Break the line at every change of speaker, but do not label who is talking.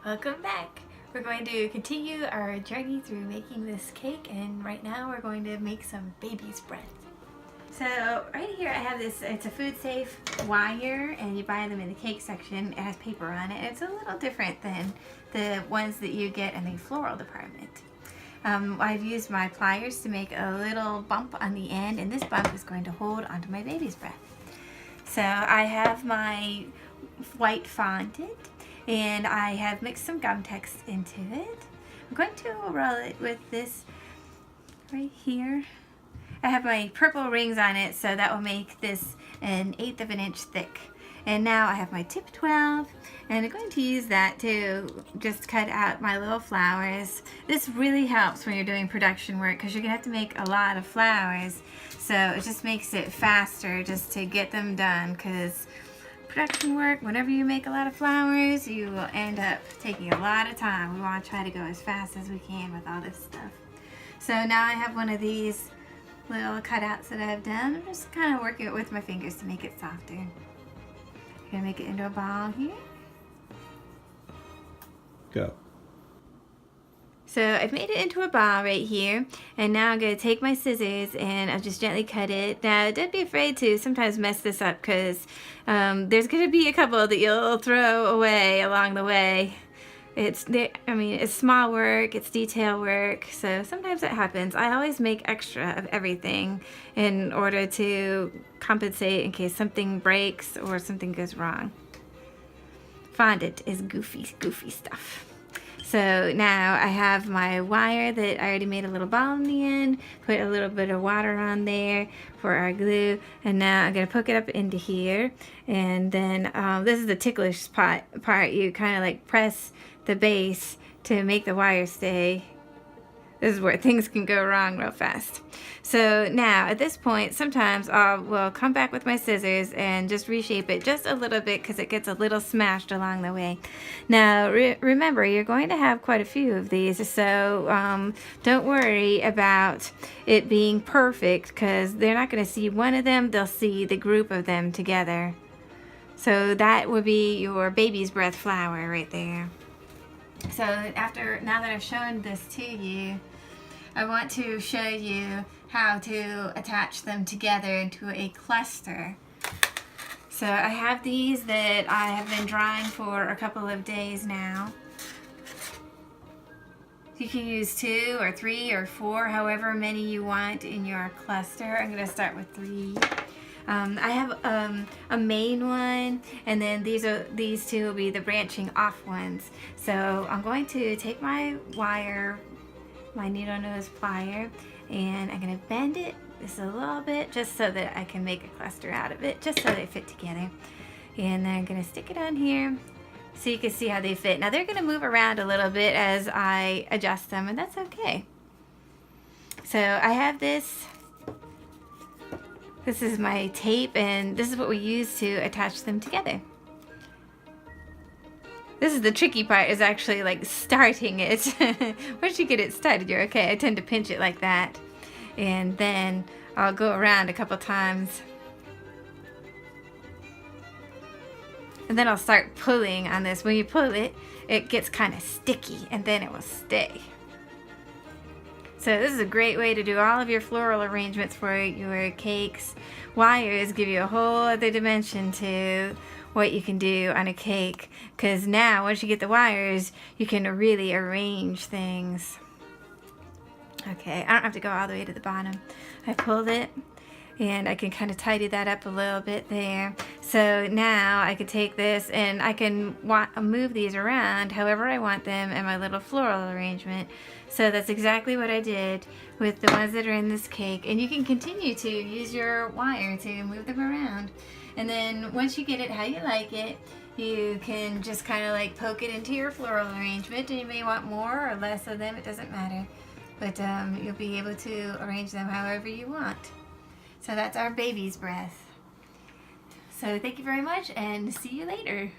Welcome back. We're going to continue our journey through making this cake, and right now we're going to make some baby's breath. So right here I have this, it's a food safe wire, and you buy them in the cake section. It has paper on it. It's a little different than the ones that you get in the floral department. I've used my pliers to make a little bump on the end, and this bump is going to hold onto my baby's breath. So I have my white fondant, and I have mixed some gum text into it. I'm going to roll it with this right here. I have my purple rings on it, so that will make this 1/8 of an inch thick. And now I have my tip 12, and I'm going to use that to just cut out my little flowers. This really helps when you're doing production work because you're going to have to make a lot of flowers. So it just makes it faster just to get them done, because production work, whenever you make a lot of flowers, you will end up taking a lot of time. We want to try to go as fast as we can with all this stuff. So now I have one of these little cutouts that I've done. I'm just kind of working it with my fingers to make it softer. I'm going to make it into a ball here.
Go.
So I've made it into a ball right here, and now I'm going to take my scissors and I'll just gently cut it. Now don't be afraid to sometimes mess this up, because there's going to be a couple that you'll throw away along the way. It's small work, it's detail work, so sometimes it happens. I always make extra of everything in order to compensate in case something breaks or something goes wrong. Fondant is goofy stuff. So now I have my wire that I already made a little ball in the end, put a little bit of water on there for our glue, and now I'm going to hook it up into here. And then this is the ticklish part. You kind of like press the base to make the wire stay. This is where things can go wrong real fast. So now at this point, sometimes I will come back with my scissors and just reshape it just a little bit, because it gets a little smashed along the way. Now remember, you're going to have quite a few of these, so don't worry about it being perfect, because they're not going to see one of them, they'll see the group of them together. So that would be your baby's breath flower right there. So now that I've shown this to you, I want to show you how to attach them together into a cluster. So I have these that I have been drying for a couple of days now. You can use 2 or 3 or 4, however many you want in your cluster. I'm going to start with 3. I have a main one, and then these two will be the branching off ones. So I'm going to take my wire, my needle nose plier, and I'm going to bend it just a little bit, just so that I can make a cluster out of it, just so they fit together. And then I'm going to stick it on here so you can see how they fit. Now they're going to move around a little bit as I adjust them, and that's okay. So I have this. This is my tape, and this is what we use to attach them together. This is the tricky part, is actually like starting it. Once you get it started, you're okay. I tend to pinch it like that, and then I'll go around a couple times. And then I'll start pulling on this. When you pull it, it gets kind of sticky, and then it will stay. So this is a great way to do all of your floral arrangements for your cakes. Wires give you a whole other dimension to what you can do on a cake, because now once you get the wires, you can really arrange things. Okay, I don't have to go all the way to the bottom. I pulled it, and I can kind of tidy that up a little bit there. So now I can take this and I can move these around however I want them in my little floral arrangement. So that's exactly what I did with the ones that are in this cake. And you can continue to use your wire to move them around. And then once you get it how you like it, you can just kind of like poke it into your floral arrangement. And you may want more or less of them, it doesn't matter. But you'll be able to arrange them however you want. So that's our baby's breath. So thank you very much, and see you later.